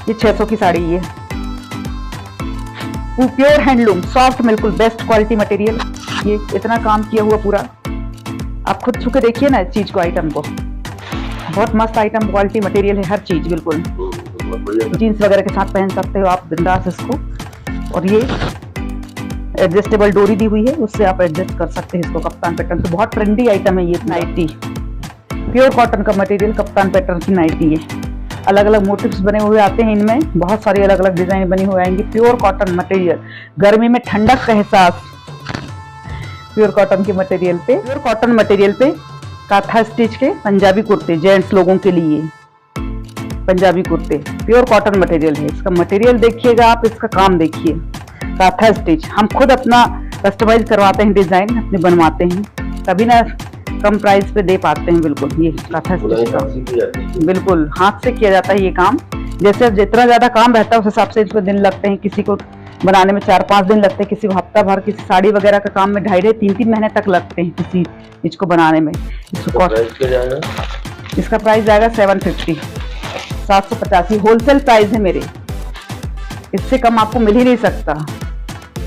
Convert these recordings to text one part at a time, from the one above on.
ये 600 की साड़ी है। प्योर हैंडलूम, सॉफ्ट, बिल्कुल बेस्ट क्वालिटी मटेरियल। ये इतना काम किया हुआ पूरा, आप खुद छू के देखिए ना इस चीज को, आइटम को। बहुत मस्त आइटम, क्वालिटी मटेरियल है हर चीज, बिल्कुल जीन्स वगैरह के साथ पहन सकते हो आप बिंदास इसको। और ये एडजस्टेबल डोरी दी हुई है, उससे आप एडजस्ट कर सकते हैं इसको। कप्तान पैटर्न तो बहुत ट्रेंडी आइटम है ये नाइटी, प्योर कॉटन का मटेरियल, कप्तान पैटर्न की नाइटी है। अलग अलग मोटिव्स बने हुए आते हैं इनमें, बहुत सारी अलग अलग डिजाइन बनी हुई आएंगी। प्योर कॉटन मटेरियल, गर्मी में ठंडक का एहसास प्योर कॉटन के मटेरियल पे। प्योर कॉटन मटेरियल पे काथा स्टिच के पंजाबी कुर्ते, जेंट्स लोगों के लिए पंजाबी कुर्ते, प्योर कॉटन मटेरियल है। इसका मटेरियल देखिएगा आप, इसका काम देखिए। काथा स्टिच हम खुद अपना कस्टमाइज करवाते हैं, डिजाइन अपने बनवाते हैं, तभी ना कम प्राइस पे दे पाते हैं। बिल्कुल ये काथा स्टिच का बिल्कुल हाथ से किया जाता है ये काम। जैसे जितना ज्यादा काम रहता है उस हिसाब से इसको दिन लगते हैं। किसी को बनाने में 4-5 दिन लगते हैं, किसी को हफ्ता भर, किसी साड़ी वगैरह का काम में 2.5-3 महीने तक लगते हैं किसी चीज को बनाने में। इसका प्राइस जाएगा 750, 785 होलसेल प्राइस है मेरे, इससे कम आपको मिल ही नहीं सकता।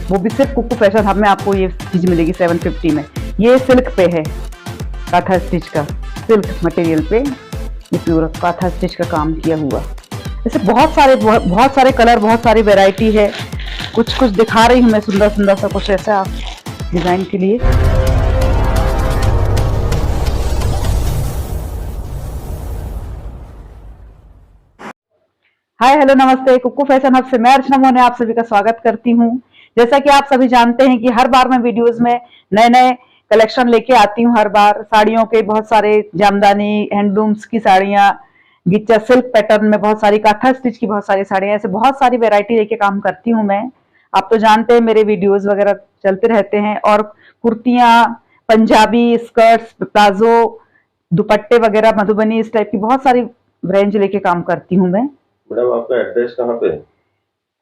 वो भी सिर्फ कुक्कू फैशन हब में आपको ये चीज मिलेगी 750 में। ये सिल्क पे है, काथा स्टिच का, सिल्क मटेरियल पे ये प्योर काथा स्टिच का काम किया हुआ। ऐसे बहुत सारे कलर, बहुत सारी वैरायटी है। कुछ दिखा रही हूँ मैं, सुंदर सुंदर सा कुछ ऐसा डिजाइन के लिए। हाय हेलो नमस्ते, कुक्कू फैशन हब से मैं अर्चना मोने आप सभी का स्वागत करती हूँ। जैसा कि आप सभी जानते हैं कि हर बार मैं वीडियोस में नए नए कलेक्शन लेके आती हूँ। हर बार साड़ियों के बहुत सारे, जामदानी, हैंडलूम्स की साड़ियाँ, गिच्चा सिल्क पैटर्न में बहुत सारी, काथा स्टिच की बहुत सारी साड़ियाँ, ऐसे बहुत सारी वैरायटी लेके काम करती हूँ मैं। आप तो जानते हैं मेरे वीडियोस वगैरह चलते रहते हैं। और कुर्तियाँ, पंजाबी, स्कर्ट्स, प्लाजो, दुपट्टे वगैरह, मधुबनी, इस टाइप की बहुत सारी रेंज लेके काम करती हूँ मैं। मैडम आपका एड्रेस कहाँ पे है?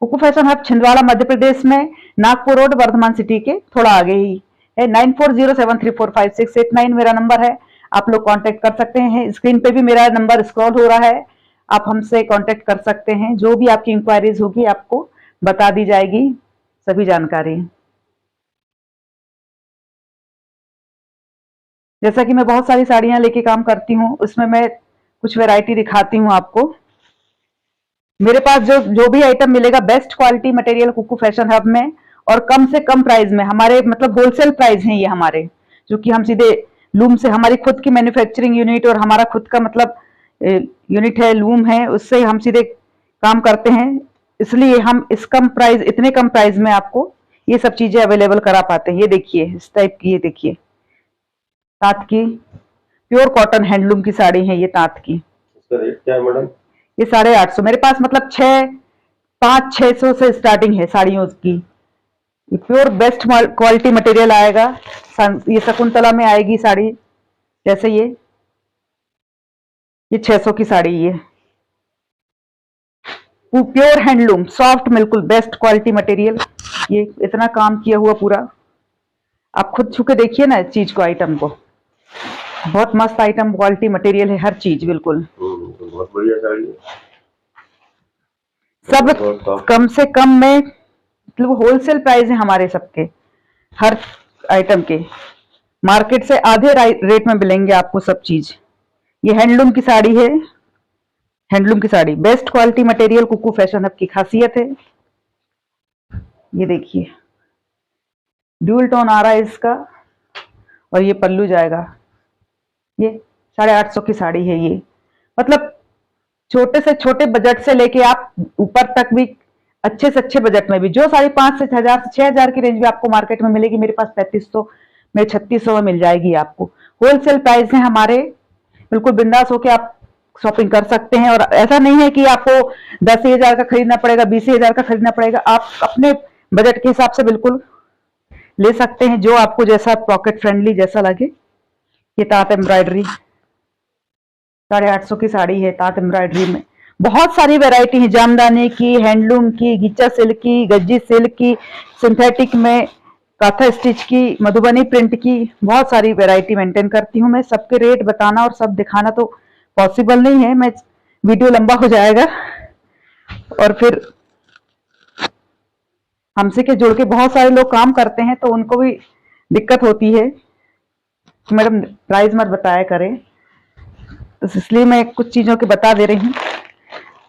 कुक्कू फैशन हब छिंदवाड़ा मध्य प्रदेश में, नागपुर रोड, वर्धमान सिटी के थोड़ा आगे ही है। 9407345689 मेरा नंबर है, आप लोग कांटेक्ट कर सकते हैं। स्क्रीन पे भी मेरा नंबर स्क्रॉल हो रहा है, आप हमसे कांटेक्ट कर सकते हैं। जो भी आपकी इंक्वायरीज होगी आपको बता दी जाएगी सभी जानकारी। जैसा कि मैं बहुत सारी साड़ियां लेके काम करती हूँ, उसमें मैं कुछ वैरायटी दिखाती हूँ आपको। मेरे पास जो भी आइटम मिलेगा, बेस्ट क्वालिटी मटेरियल कुक्कू फैशन हब में, और कम से कम प्राइस में। हमारे मतलब होलसेल प्राइस हैं ये हमारे, जो कि हम सीधे लूम से, हमारी खुद की मैन्युफैक्चरिंग यूनिट और हमारा खुद का मतलब यूनिट है, लूम है, उससे हम सीधे काम करते हैं। इसलिए हम इस कम प्राइस, इतने कम प्राइस में आपको ये सब चीजें अवेलेबल करा पाते हैं। ये देखिए इस टाइप की, ये देखिए ताँत की प्योर कॉटन हैंडलूम की साड़ी है ये ताँत की। इसका रेट क्या है मैडम? ये 850 मेरे पास, मतलब 500-600 से स्टार्टिंग है साड़ियों की। प्योर बेस्ट क्वालिटी मटेरियल आएगा। ये शकुंतला में आएगी साड़ी, जैसे ये 600 की साड़ी। ये प्योर हैंडलूम, सॉफ्ट, बिल्कुल बेस्ट क्वालिटी मटेरियल। ये इतना काम किया हुआ पूरा, आप खुद छू के देखिए ना इस चीज को, आइटम को। बहुत मस्त आइटम, क्वालिटी मटेरियल है हर चीज, बिल्कुल बहुत बढ़िया साड़ी है। सब कम से कम में, मतलब होलसेल प्राइस है हमारे सबके, हर आइटम के। मार्केट से आधे रेट में मिलेंगे आपको सब चीज। ये हैंडलूम की साड़ी है, हैंडलूम की साड़ी, बेस्ट क्वालिटी मटेरियल कुक्कू फैशन हब की खासियत है। ये देखिए ड्यूल टोन आ रहा है इसका, और ये पल्लू जाएगा। ये 850 की साड़ी है ये। मतलब छोटे से छोटे बजट से लेके आप ऊपर तक भी, अच्छे से अच्छे बजट में भी, जो साड़ी 5 से 6,000 की रेंज में आपको मार्केट में मिलेगी, मेरे पास 3500 में, 3600 में मिल जाएगी आपको। होलसेल प्राइस है हमारे, बिल्कुल बिंदास होके आप शॉपिंग कर सकते हैं। और ऐसा नहीं है कि आपको 10,000 का खरीदना पड़ेगा, 20,000 का खरीदना पड़ेगा। आप अपने बजट के हिसाब से बिल्कुल ले सकते हैं, जो आपको जैसा पॉकेट फ्रेंडली जैसा लगे। ये ताँत एम्ब्रॉयडरी 850 की साड़ी है, ताँत एम्ब्रॉयडरी में बहुत सारी वैरायटी है, जामदानी की, हैंडलूम की, गिच्चा सिल्क की, गज्जी सिल्क की, सिंथेटिक में, काथा स्टिच की, मधुबनी प्रिंट की, बहुत सारी वैरायटी मेंटेन करती हूँ मैं। सबके रेट बताना और सब दिखाना तो पॉसिबल नहीं है, मैं वीडियो लंबा हो जाएगा। और फिर हमसे के जुड़ के बहुत सारे लोग काम करते हैं तो उनको भी दिक्कत होती है कि मैडम प्राइस मत बताया करें, तो इसलिए मैं कुछ चीजों के बता दे रही हूँ।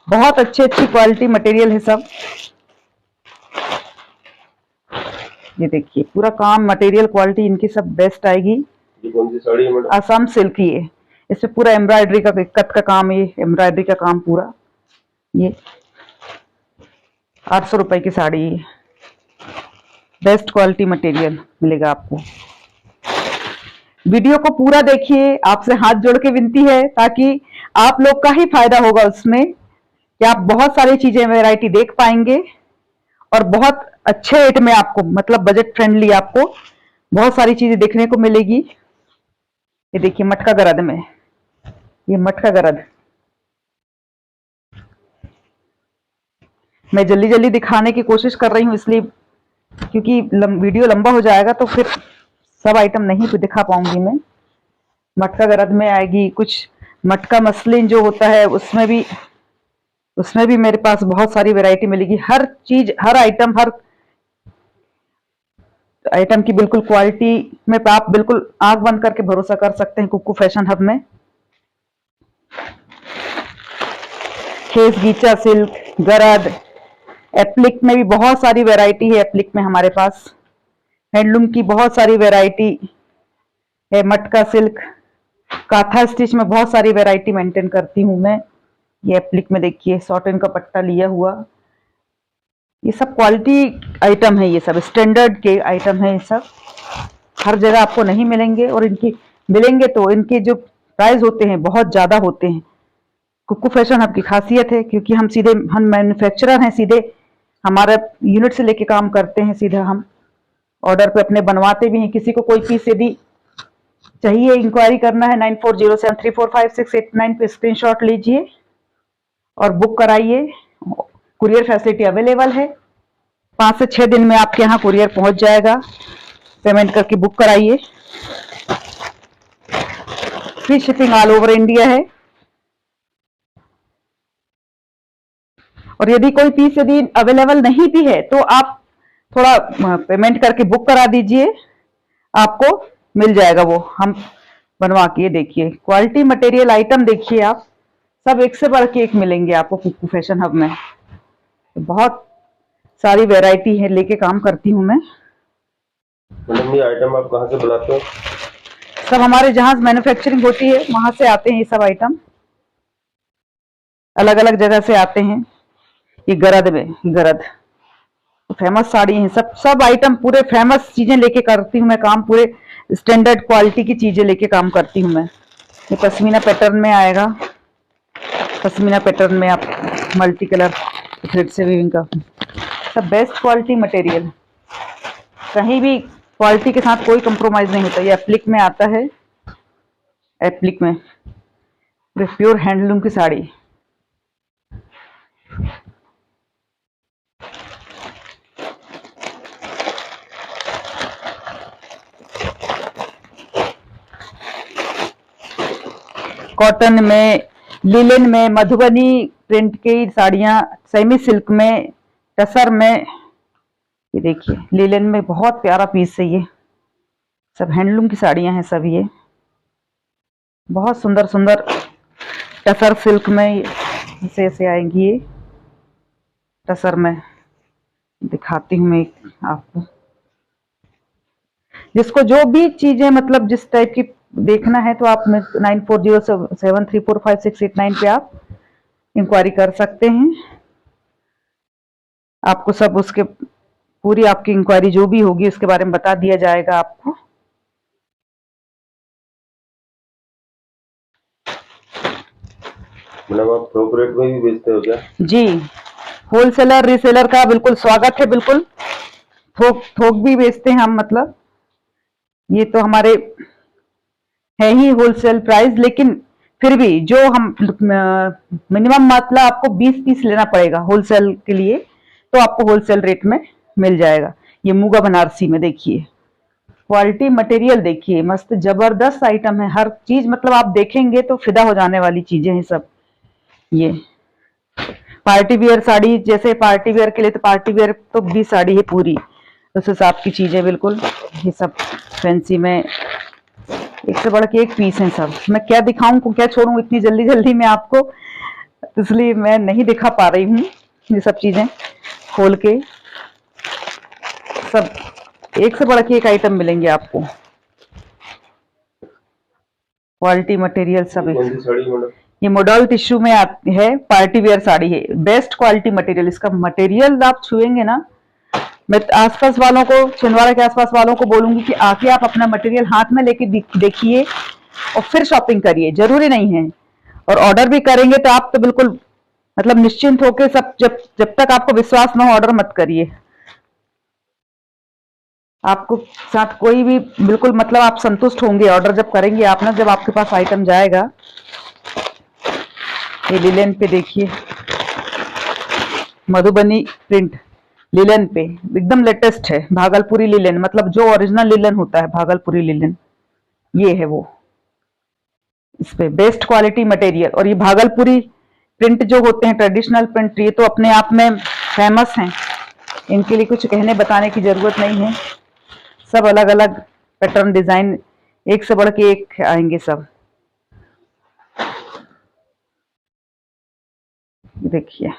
बहुत अच्छी क्वालिटी मटेरियल है सब। ये देखिए पूरा काम मटेरियल क्वालिटी इनकी सब बेस्ट आएगी। ये कौन सी साड़ी है मैडम? असम सिल्क की है। इसमें पूरा एम्ब्रॉयडरी का कट का काम है, एम्ब्रॉयडरी का काम पूरा। ये 800 रुपए की साड़ी है। बेस्ट क्वालिटी मटेरियल मिलेगा आपको। वीडियो को पूरा देखिए, आपसे हाथ जोड़ के विनती है, ताकि आप लोग का ही फायदा होगा उसमें कि आप बहुत सारी चीजें वैरायटी देख पाएंगे और बहुत अच्छे रेट में आपको, मतलब बजट फ्रेंडली आपको बहुत सारी चीजें देखने को मिलेगी। ये देखिए मटका गरद में, ये मटका गरद। मैं जल्दी जल्दी दिखाने की कोशिश कर रही हूँ इसलिए, क्योंकि वीडियो लंबा हो जाएगा तो फिर सब आइटम नहीं दिखा पाऊंगी मैं। मटका गरद में आएगी। कुछ मटका मसलिन जो होता है उसमें भी मेरे पास बहुत सारी वैरायटी मिलेगी। हर चीज, हर आइटम की बिल्कुल क्वालिटी में आप बिल्कुल आंख बंद करके भरोसा कर सकते हैं कुक्कू फैशन हब में। खेस गीचा सिल्क, गरद, एप्लिक में भी बहुत सारी वैरायटी है। एप्लिक में हमारे पास हैंडलूम की बहुत सारी वैरायटी है। मटका सिल्क, काथा स्टिच में बहुत सारी वैरायटी मेंटेन करती हूं मैं। ये एप्लिक में देखिए सॉटन का पट्टा लिया हुआ, ये सब क्वालिटी आइटम है। ये सब स्टैंडर्ड के आइटम है। ये सब हर जगह आपको नहीं मिलेंगे, और इनकी मिलेंगे तो इनके जो प्राइस होते हैं बहुत ज्यादा होते हैं। कुक्कू फैशन हब की खासियत है, क्योंकि हम मैन्युफैक्चरर हैं, सीधे हमारे यूनिट से लेके काम करते हैं। सीधा हम ऑर्डर पे अपने बनवाते भी हैं। किसी को कोई पीस यदि चाहिए, इंक्वायरी करना है 9407345689 पे स्क्रीनशॉट लीजिए और बुक कराइए। कुरियर फैसिलिटी अवेलेबल है। 5 से 6 दिन में आपके यहाँ कुरियर पहुंच जाएगा। पेमेंट करके बुक कराइए। Free shipping all over India है। और यदि कोई पीस यदि अवेलेबल नहीं भी है तो आप थोड़ा पेमेंट करके बुक करा दीजिए, आपको मिल जाएगा वो हम बनवा के। देखिए क्वालिटी मटेरियल आइटम देखिए आप, सब एक से बढ़ के एक मिलेंगे आपको कुक्कू फैशन हब में। तो बहुत सारी वैरायटी है, लेके काम करती हूँ मैं। मैडम ये आइटम आप कहाँ से बुलाते हो? सब हमारे जहां मैन्युफैक्चरिंग होती है वहां से आते हैं ये सब आइटम, अलग अलग जगह से आते हैं। ये गरद में, गरद फेमस साड़ी है। सब आइटम पूरे फेमस चीजें लेके करती हूँ मैं काम, पूरे स्टैंडर्ड क्वालिटी की चीजें लेके काम करती हूँ मैं। ये पश्मीना पैटर्न में आएगा। पश्मीना पैटर्न में आप मल्टी कलर थ्रेड से वीविंग का, सब बेस्ट क्वालिटी मटेरियल। कहीं भी क्वालिटी के साथ कोई कंप्रोमाइज नहीं होता। ये एप्लिक में आता है। एप्लिक में प्योर हैंडलूम की साड़ी। कॉटन में, लिलन में, मधुबनी प्रिंट की साड़ियां, सेमी सिल्क में, टसर में। ये देखिए लिलन में बहुत प्यारा पीस है। ये सब हैंडलूम की साड़ियां हैं सब। ये बहुत सुंदर सुंदर टसर सिल्क में ऐसे आएंगी। ये टसर में दिखाती हूँ मैं आपको। जिसको जो भी चीजें मतलब जिस टाइप की देखना है तो आप 9407345689 पे आप इंक्वायरी कर सकते हैं। आपको सब उसके पूरी आपकी इंक्वायरी जो भी होगी उसके बारे में बता दिया जाएगा आपको। मैडम आप थोक रेट में भी बेचते हो क्या? जी, होलसेलर रीसेलर का बिल्कुल स्वागत है। बिल्कुल थोक भी बेचते हैं हम। मतलब ये तो हमारे है ही होलसेल प्राइस, लेकिन फिर भी जो हम मिनिमम मतलब आपको 20 पीस लेना पड़ेगा होलसेल के लिए, तो आपको होलसेल रेट में मिल जाएगा। ये मूगा बनारसी में देखिए क्वालिटी मटेरियल, देखिए मस्त जबरदस्त आइटम है। हर चीज मतलब आप देखेंगे तो फिदा हो जाने वाली चीजें हैं सब। ये पार्टी वेयर साड़ी, जैसे पार्टी वेयर के लिए तो पार्टी वेयर तो भी साड़ी है पूरी, उस हिसाब की चीजें बिल्कुल। ये सब फैंसी में एक से बढ़ के एक पीस है सब। मैं क्या दिखाऊं क्या छोड़ूं इतनी जल्दी जल्दी में आपको, इसलिए मैं नहीं दिखा पा रही हूँ ये सब चीजें खोल के। सब एक से बढ़ के एक आइटम मिलेंगे आपको, क्वालिटी मटेरियल सब। कौन सी साड़ी मैडम? ये मॉडल टिश्यू में आती है, पार्टी वेयर साड़ी है, बेस्ट क्वालिटी मटेरियल। इसका मटेरियल आप छुएंगे ना, मैं आसपास वालों को, छिंदवाड़ा के आसपास वालों को बोलूंगी कि आके आप अपना मटेरियल हाथ में लेके देखिए और फिर शॉपिंग करिए, जरूरी नहीं है। और ऑर्डर भी करेंगे तो आप तो बिल्कुल मतलब निश्चिंत होके सब, जब तक आपको विश्वास ना हो ऑर्डर मत करिए। आपको साथ कोई भी बिल्कुल मतलब आप संतुष्ट होंगे ऑर्डर जब करेंगे आप ना, जब आपके पास आइटम जाएगा। ये लिलेन पे देखिए, मधुबनी प्रिंट लिलेन पे एकदम लेटेस्ट है, भागलपुरी लिलेन, मतलब जो ओरिजिनल लिलेन होता है भागलपुरी लिलेन, ये है वो। इस पे बेस्ट क्वालिटी मटेरियल। और ये भागलपुरी प्रिंट जो होते हैं ट्रेडिशनल प्रिंट, ये तो अपने आप में फेमस हैं, इनके लिए कुछ कहने बताने की जरूरत नहीं है। सब अलग अलग पैटर्न डिजाइन एक से बढ़ के एक आएंगे सब। देखिए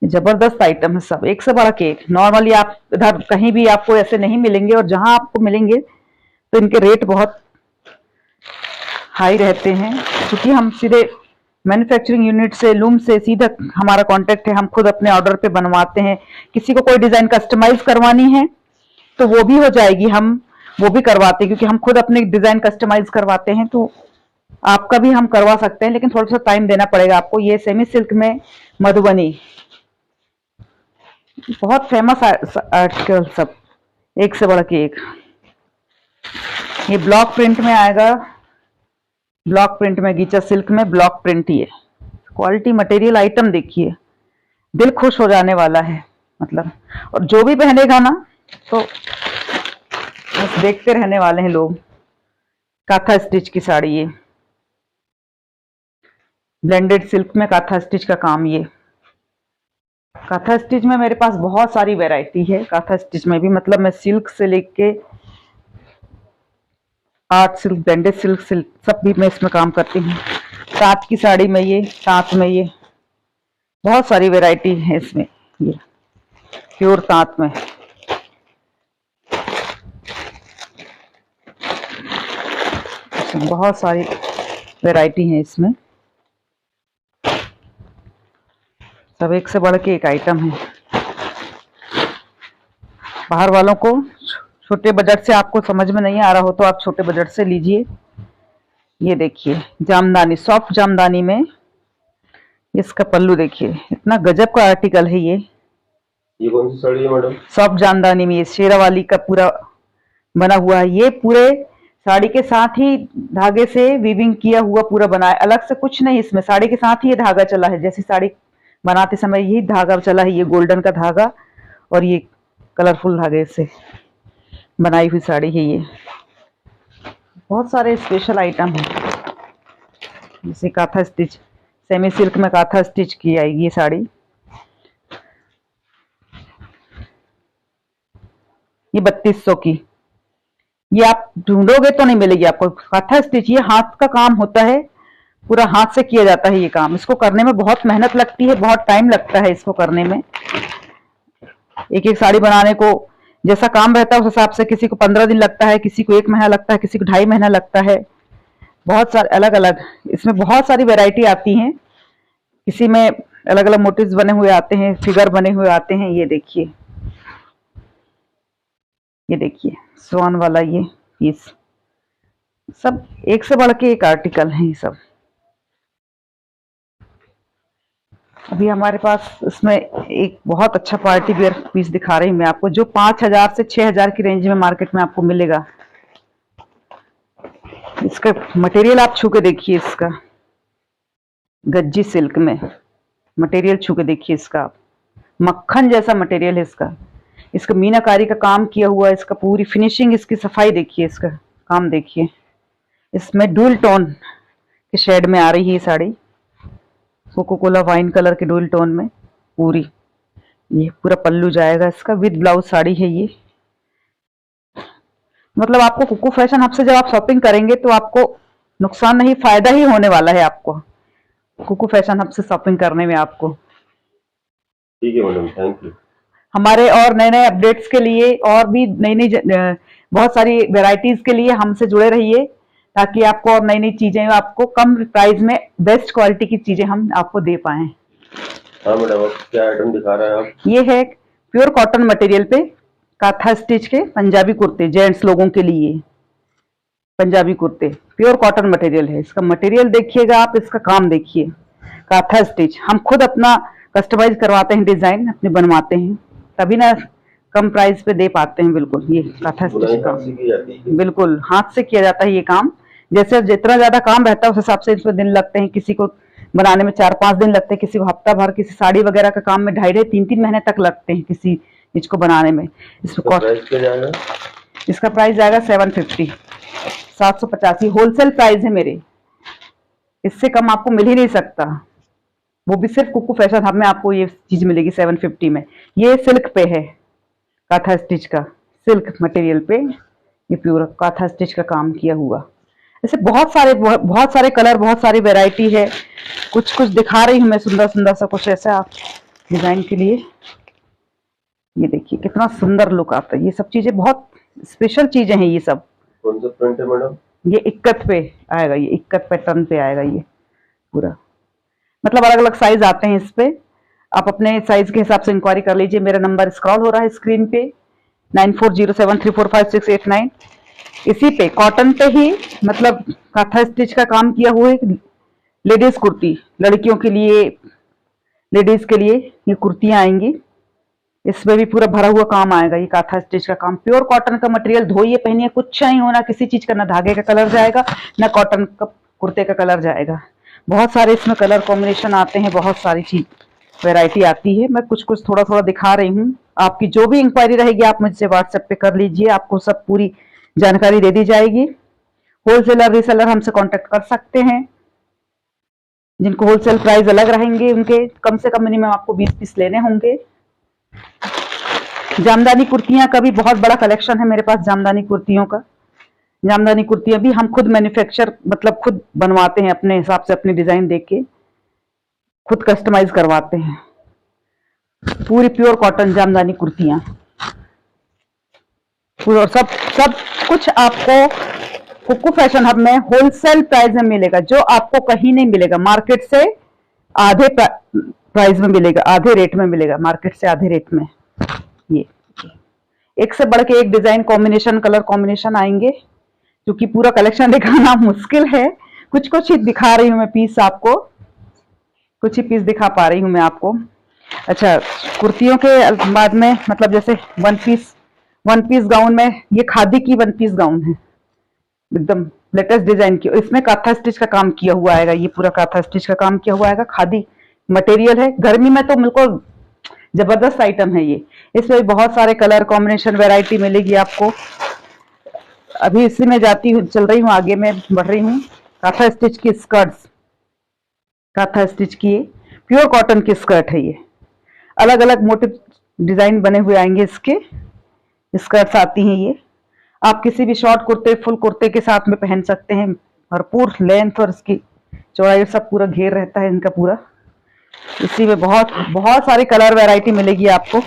जबरदस्त आइटम है सब, एक से बढ़ के एक। नॉर्मली आप इधर कहीं भी आपको ऐसे नहीं मिलेंगे, और जहां आपको मिलेंगे तो इनके रेट बहुत हाई रहते हैं, क्योंकि हम सीधे मैन्युफैक्चरिंग यूनिट से, लूम से सीधा हमारा कांटेक्ट है। हम खुद अपने ऑर्डर पे बनवाते हैं। किसी को कोई डिजाइन कस्टमाइज करवानी है तो वो भी हो जाएगी, हम वो भी करवाते हैं, क्योंकि हम खुद अपने डिजाइन कस्टमाइज करवाते हैं। तो आपका भी हम करवा सकते हैं, लेकिन थोड़ा सा टाइम देना पड़ेगा आपको। ये सेमी सिल्क में मधुबनी, बहुत फेमस आर्टिकल सब, एक से बढ़ के एक। ये ब्लॉक प्रिंट में आएगा, ब्लॉक प्रिंट में, गीचा सिल्क में ब्लॉक प्रिंट। ये क्वालिटी मटेरियल आइटम देखिए, दिल खुश हो जाने वाला है मतलब। और जो भी पहनेगा ना तो बस देखते रहने वाले हैं लोग। काथा स्टिच की साड़ी, ये ब्लेंडेड सिल्क में काथा स्टिच का काम। ये काथा स्टिच में मेरे पास बहुत सारी वैरायटी है। काथा स्टिच में भी मतलब मैं सिल्क से लेके आर्ट सिल्क, ब्लेंडेड सिल्क सब भी मैं इसमें काम करती हूँ। ताँत की साड़ी में ये, ताँत में ये बहुत सारी वैरायटी है इसमें। ये प्योर ताँत में बहुत सारी वैरायटी है इसमें, सब एक से बढ़ के एक आइटम है। बाहर वालों को छोटे बजट से आपको समझ में नहीं आ रहा हो तो आप छोटे बजट से लीजिए। ये देखिए जामदानी, सॉफ्ट जामदानी में इसका पल्लू देखिए, इतना गजब का आर्टिकल है ये। कौन सी साड़ी है मैडम? सॉफ्ट जामदानी में ये शेरावाली का पूरा बना हुआ है। ये पूरे साड़ी के साथ ही धागे से वीविंग किया हुआ पूरा बना है, अलग से कुछ नहीं इसमें। साड़ी के साथ ही ये धागा चला है, जैसे साड़ी बनाते समय यही धागा चला है, ये गोल्डन का धागा और ये कलरफुल धागे से बनाई हुई साड़ी है। ये बहुत सारे स्पेशल आइटम है, जैसे काथा स्टिच, सेमी सिल्क में काथा स्टिच की आएगी ये साड़ी। ये 3200 की, ये आप ढूंढोगे तो नहीं मिलेगी आपको। काथा स्टिच ये हाथ का काम होता है, पूरा हाथ से किया जाता है ये काम। इसको करने में बहुत मेहनत लगती है, बहुत टाइम लगता है इसको करने में। एक एक साड़ी बनाने को जैसा काम रहता है उस हिसाब से किसी को 15 दिन लगता है, किसी को 1 महीना लगता है, किसी को 2.5 महीना लगता है। बहुत सारे अलग अलग इसमें बहुत सारी वैरायटी आती हैं। किसी में अलग अलग मोटिव्स बने हुए आते हैं, फिगर बने हुए आते हैं। ये देखिए, ये देखिए स्वान वाला ये पीस, सब एक से बढ़ के एक आर्टिकल है ये सब। अभी हमारे पास इसमें एक बहुत अच्छा पार्टी वेयर पीस दिखा रही हूँ मैं आपको, जो 5000 से 6000 की रेंज में मार्केट में आपको मिलेगा। इसका मटेरियल आप छू के देखिए, इसका गज्जी सिल्क में मटेरियल छू के देखिए, इसका मक्खन जैसा मटेरियल है इसका। इसका मीनाकारी का काम किया हुआ है, इसका पूरी फिनिशिंग, इसकी सफाई देखिए, इसका काम देखिए। इसमें डुअल टोन के शेड में आ रही है ये sari. Coca Cola wine colour के डुअल टोन में पूरी, ये पूरा पल्लू जाएगा इसका, विद ब्लाउज साड़ी है ये। मतलब आपको कुकू फैशन हब से जब आप शॉपिंग करेंगे तो आपको नुकसान नहीं, फायदा ही होने वाला है आपको कुकू फैशन हब से शॉपिंग करने में आपको। ठीक है मैडम, थैंक यू। हमारे और नए नए अपडेट्स के लिए और भी नई नई बहुत सारी वेराइटीज के लिए हमसे जुड़े रहिए, ताकि आपको और नई नई चीजें, आपको कम प्राइस में बेस्ट क्वालिटी की चीजें हम आपको दे पाए। हाँ मैडम, अब क्या आइटम दिखा रहे हैं आप? ये है प्योर कॉटन मटेरियल पे काथा स्टिच के पंजाबी कुर्ते, जेंट्स लोगों के लिए पंजाबी कुर्ते, प्योर कॉटन मटेरियल है। इसका मटेरियल देखिएगा आप, इसका काम देखिए, काथा स्टिच हम खुद अपना कस्टमाइज करवाते हैं, डिजाइन अपने बनवाते हैं, तभी ना कम प्राइस पे दे पाते हैं। बिल्कुल ये काथा स्टिच का बिल्कुल हाथ से किया जाता है ये काम। जैसे जितना ज्यादा काम रहता है उस हिसाब से इसमें दिन लगते हैं, किसी को बनाने में 4-5 दिन लगते हैं, किसी को हफ्ता भर, किसी साड़ी वगैरह का काम में 2.5-3 महीने तक लगते हैं किसी चीज को बनाने में। इसका प्राइस जाएगा 750, 785 होलसेल प्राइस है मेरे, इससे कम आपको मिल ही नहीं सकता। वो भी सिर्फ कुकू फैशन हब में आपको ये चीज मिलेगी 750 में। ये सिल्क पे है, काथा स्टिच का, सिल्क मटेरियल पे ये प्योर काथा स्टिच का काम किया हुआ। ऐसे बहुत सारे कलर, बहुत सारी वैरायटी है। कुछ कुछ दिखा रही हूँ मैं, सुंदर सुंदर सा कुछ ऐसा डिजाइन के लिए। ये देखिए कितना सुंदर लुक आता है। ये सब चीजें बहुत स्पेशल चीजें हैं। ये सब कौन सा प्रिंट है मैडम? ये इक्कत पे आएगा, ये इक्कत पैटर्न पे आएगा ये पूरा। मतलब अलग अलग साइज आते हैं इस पे, आप अपने साइज के हिसाब से इंक्वायरी कर लीजिए। मेरा नंबर स्क्रॉल हो रहा है स्क्रीन पे 9407345689। इसी पे कॉटन पे ही मतलब काथा स्टिच का काम किया हुआ है। लेडीज कुर्ती, लड़कियों के लिए, लेडीज के लिए ये कुर्तियां आएंगी, इसमें भी पूरा भरा हुआ काम आएगा। ये काथा स्टिच का काम, प्योर कॉटन का मटेरियल, धोइए पहनिए, कुछ नहीं होना किसी चीज का, ना धागे का कलर जाएगा ना कॉटन का कुर्ते का कलर जाएगा। बहुत सारे इसमें कलर कॉम्बिनेशन आते हैं, बहुत सारी चीज वैरायटी आती है। मैं कुछ कुछ थोड़ा थोड़ा दिखा रही हूँ। आपकी जो भी इंक्वायरी रहेगी आप मुझसे व्हाट्सएप पे कर लीजिए, आपको सब पूरी जानकारी दे दी जाएगी। होलसेलर रीसेलर हमसे कांटेक्ट कर सकते हैं। जिनको होलसेल प्राइस अलग रहेंगे उनके कम से कम मिनिमम आपको 20 पीस लेने होंगे। जामदानी कुर्तियां का भी बहुत बड़ा कलेक्शन है मेरे पास, जामदानी कुर्तियों का। जामदानी कुर्तियां भी हम खुद मैन्युफैक्चर, मतलब खुद बनवाते हैं, अपने हिसाब से अपने डिजाइन देख के खुद कस्टमाइज करवाते हैं। पूरी प्योर कॉटन जामदानी कुर्तियां पूरा, सब कुछ आपको कुकू फैशन हब में होलसेल प्राइस में मिलेगा, जो आपको कहीं नहीं मिलेगा। मार्केट से आधे प्राइस में मिलेगा, आधे रेट में मिलेगा, मार्केट से आधे रेट में। ये एक से बढ़ के एक डिजाइन कॉम्बिनेशन, कलर कॉम्बिनेशन आएंगे, क्योंकि पूरा कलेक्शन दिखाना मुश्किल है। कुछ कुछ ही दिखा रही हूँ मैं पीस, आपको कुछ ही पीस दिखा पा रही हूँ मैं आपको। अच्छा, कुर्तियों के बाद में मतलब जैसे वन पीस गाउन में, ये खादी की वन पीस गाउन है, एकदम लेटेस्ट डिजाइन की। इसमें काथा स्टिच का काम किया हुआ आएगा, ये पूरा काथा स्टिच का काम किया हुआ आएगा। खादी मटेरियल है, गर्मी में तो बिल्कुल जबरदस्त आइटम है ये। इसमें बहुत सारे कलर कॉम्बिनेशन वैरायटी मिलेगी आपको। अभी इसी में चल रही हूँ, आगे में बढ़ रही हूँ। काथा स्टिच की स्कर्ट्स, काथा स्टिच की प्योर कॉटन की स्कर्ट है ये। अलग अलग मोटिव डिजाइन बने हुए आएंगे इसके, स्कर्ट्स आती हैं ये। आप किसी भी शॉर्ट कुर्ते, फुल कुर्ते के साथ में पहन सकते हैं। भरपूर लेंथ और इसकी चौड़ाई सब पूरा घेर रहता है इनका पूरा। इसी में बहुत सारी कलर वैरायटी मिलेगी आपको।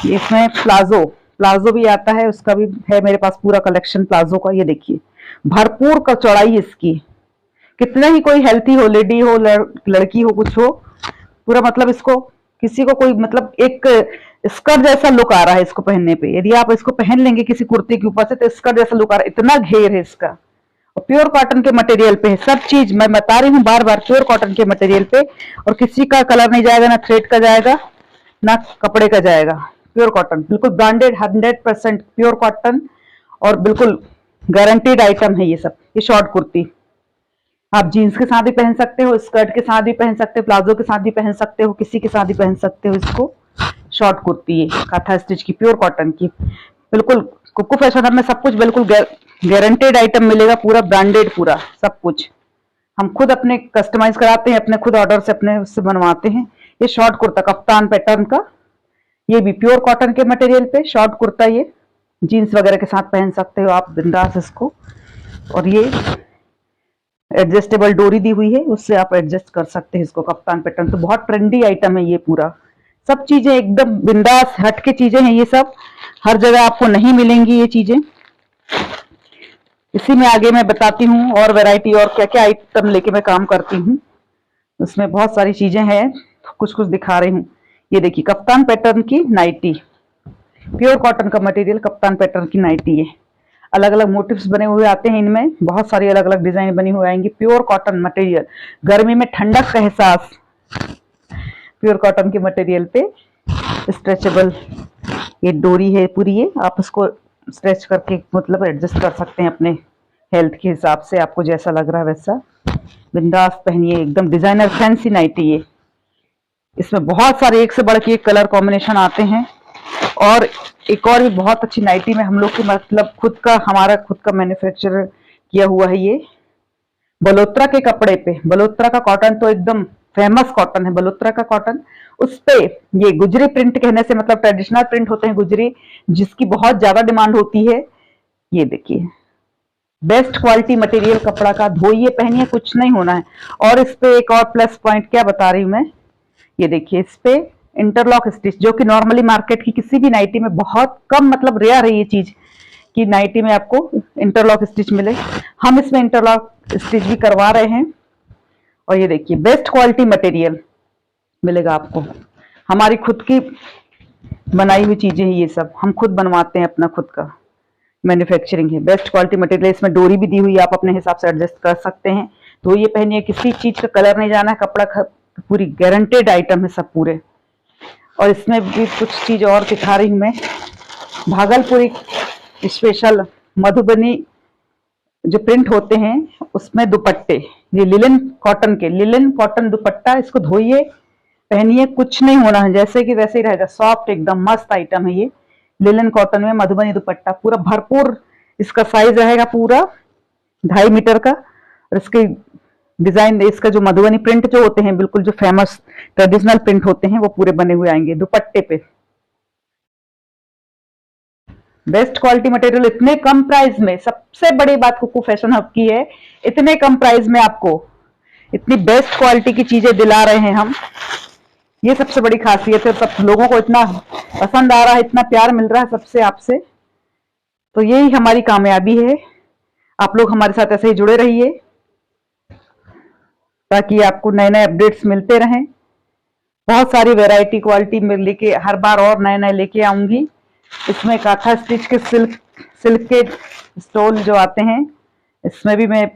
इसमें प्लाजो भी आता है, उसका भी है मेरे पास पूरा कलेक्शन प्लाजो का। ये देखिए भरपूर का चौड़ाई इसकी, कितना ही कोई हेल्थी हो, लेडी हो, लड़की हो, कुछ हो, पूरा मतलब इसको किसी को कोई मतलब एक स्कर्ट जैसा लुक आ रहा है इसको पहनने पे। यदि आप इसको पहन लेंगे किसी कुर्ते के ऊपर से तो स्कर्ट जैसा लुक आ रहा है, इतना घेर है इसका। और प्योर कॉटन के मटेरियल पे है सब चीज, मैं बता रही हूँ बार बार, प्योर कॉटन के मटेरियल पे। और किसी का कलर नहीं जाएगा, ना थ्रेड का जाएगा, ना कपड़े का जाएगा। प्योर कॉटन, बिल्कुल ब्रांडेड 100% प्योर कॉटन, और बिल्कुल गारंटीड आइटम है ये सब। ये शॉर्ट कुर्ती आप जीन्स के साथ भी पहन सकते हो, स्कर्ट के साथ भी पहन सकते हो, प्लाजो के साथ भी पहन सकते हो, किसी के साथ भी पहन सकते हो इसको। शॉर्ट कुर्ती है काथा स्टिच की, प्योर कॉटन की, बिल्कुल कुकू फैशन हब में सब कुछ बिल्कुल गारंटेड आइटम मिलेगा, पूरा ब्रांडेड, पूरा सब कुछ हम खुद अपने कस्टमाइज कराते हैं, अपने खुद ऑर्डर से अपने उससे बनवाते हैं। ये शॉर्ट कुर्ता कफ्तान पैटर्न का, ये भी प्योर कॉटन के मटेरियल पे शॉर्ट कुर्ता, ये जीन्स वगैरह के साथ पहन सकते हो आप बिंदास इसको। और ये एडजस्टेबल डोरी दी हुई है, उससे आप एडजस्ट कर सकते हैं इसको। कफ्तान पैटर्न तो बहुत ट्रेंडी आइटम है ये पूरा। सब चीजें एकदम बिंदास हटके चीजें हैं ये सब, हर जगह आपको नहीं मिलेंगी ये चीजें। इसी में आगे मैं बताती हूँ और वैरायटी और क्या क्या आइटम लेके मैं काम करती हूँ। उसमें बहुत सारी चीजें हैं, कुछ कुछ दिखा रही हूँ। ये देखिए कफ्तान पैटर्न की नाइटी, प्योर कॉटन का मटेरियल, कप्तान पैटर्न की नाइटी है। अलग अलग मोटिव्स बने हुए आते हैं इनमें, बहुत सारी अलग अलग डिजाइन बनी हुई आएंगी। प्योर कॉटन मटेरियल, गर्मी में ठंडक का एहसास, प्योर कॉटन के मटेरियल पे स्ट्रेचेबल ये डोरी है पूरी, ये आप इसको स्ट्रेच करके मतलब एडजस्ट कर सकते हैं अपने हेल्थ के हिसाब से, आपको जैसा लग रहा है वैसा बिंदास पहनिए। एकदम डिजाइनर फैंसी नाइटी है। इसमें बहुत सारे एक से बढ़ के एक कलर कॉम्बिनेशन आते हैं। और एक और भी बहुत अच्छी नाइटी में हम लोग की मतलब खुद का, हमारा खुद का मैन्युफैक्चर किया हुआ है ये, बलोत्रा के कपड़े पे। बलोत्रा का कॉटन तो एकदम फेमस कॉटन है, बलोत्रा का कॉटन। उस पे ये गुजरी प्रिंट कहने से मतलब ट्रेडिशनल प्रिंट होते हैं गुजरी, जिसकी बहुत ज्यादा डिमांड होती है। ये देखिए बेस्ट क्वालिटी मटेरियल कपड़ा का, धोइए पहनिए कुछ नहीं होना है। और इस पे एक और प्लस पॉइंट क्या बता रही हूँ मैं, ये देखिए इस पे इंटरलॉक स्टिच, जो कि नॉर्मली मार्केट की किसी भी नाइटी में बहुत कम मतलब रेयर है ये चीज कि नाइटी में आपको इंटरलॉक स्टिच मिले। हम इसमें इंटरलॉक स्टिच भी करवा रहे हैं। और ये देखिए बेस्ट क्वालिटी मटेरियल मिलेगा आपको, हमारी खुद की बनाई हुई चीजें हैं ये सब, हम खुद बनवाते हैं, अपना खुद का मैन्युफैक्चरिंग है। बेस्ट क्वालिटी मटेरियल, इसमें डोरी भी दी हुई है, आप अपने हिसाब से एडजस्ट कर सकते हैं। तो ये पहनिए, किसी चीज का कलर नहीं जाना है, कपड़ा पूरी गारंटेड आइटम है सब पूरे। और इसमें भी कुछ चीज और दिखा रही हूँ मैं, भागलपुरी स्पेशल मधुबनी जो प्रिंट होते हैं उसमें दुपट्टे, ये लिलन कॉटन के, लिलन कॉटन दुपट्टा, इसको धोइए पहनिए कुछ नहीं होना है, जैसे कि वैसे ही रहेगा, सॉफ्ट एकदम मस्त आइटम है ये। लिलन कॉटन में मधुबनी दुपट्टा, पूरा भरपूर इसका साइज रहेगा, पूरा 2.5 मीटर का। और इसके डिजाइन, इसका जो मधुबनी प्रिंट जो होते हैं बिल्कुल जो फेमस ट्रेडिशनल प्रिंट होते हैं वो पूरे बने हुए आएंगे दुपट्टे पे। बेस्ट क्वालिटी मटेरियल इतने कम प्राइस में, सबसे बड़ी बात कुकू फैशन हब की है, इतने कम प्राइस में आपको इतनी बेस्ट क्वालिटी की चीजें दिला रहे हैं हम। ये सबसे बड़ी खासियत है, सब लोगों को इतना पसंद आ रहा है, इतना प्यार मिल रहा है सबसे, आपसे, तो यही हमारी कामयाबी है। आप लोग हमारे साथ ऐसे ही जुड़े रहिए ताकि आपको नए नए अपडेट्स मिलते रहें। बहुत सारी वैरायटी क्वालिटी में लेके हर बार और नए नए लेके आऊंगी। इसमें काथा स्टिच के सिल्क के स्टोल जो आते हैं, इसमें भी मैं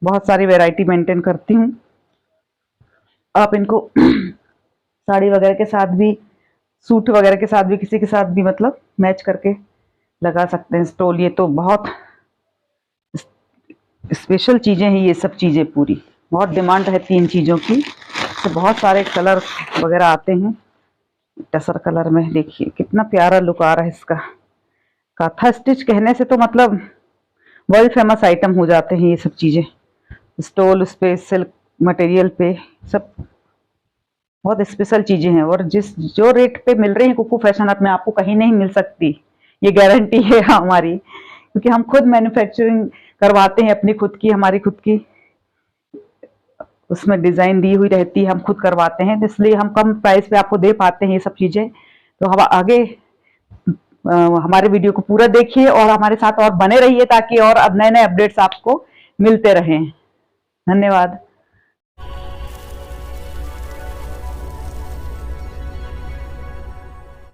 बहुत सारी वैरायटी मेंटेन करती हूँ। आप इनको साड़ी वगैरह के साथ भी, सूट वगैरह के साथ भी, किसी के साथ भी मतलब मैच करके लगा सकते हैं स्टोल। ये तो बहुत स्पेशल चीजें हैं ये सब चीजें, पूरी बहुत डिमांड है 3 चीजों की। तो बहुत सारे कलर वगैरह आते हैं, टसर कलर में देखिए कितना प्यारा लुक आ रहा है इसका। काथा स्टिच कहने से तो मतलब वर्ल्ड फेमस आइटम हो जाते हैं ये सब चीजें, स्टोल उस पे, सिल्क मटेरियल पे, सब बहुत स्पेशल चीजें हैं। और जो रेट पे मिल रही है कुकू फैशन हब में, आपको कहीं नहीं मिल सकती, ये गारंटी है हमारी, क्योंकि हम खुद मैन्युफैक्चरिंग करवाते हैं अपनी खुद की, हमारी खुद की उसमें डिजाइन दी हुई रहती है, हम खुद करवाते हैं, तो इसलिए हम कम प्राइस पे आपको दे पाते हैं ये सब चीजें। तो हम आगे हमारे वीडियो को पूरा देखिए और हमारे साथ और बने रहिए ताकि और अब नए नए अपडेट्स आपको मिलते रहें। धन्यवाद।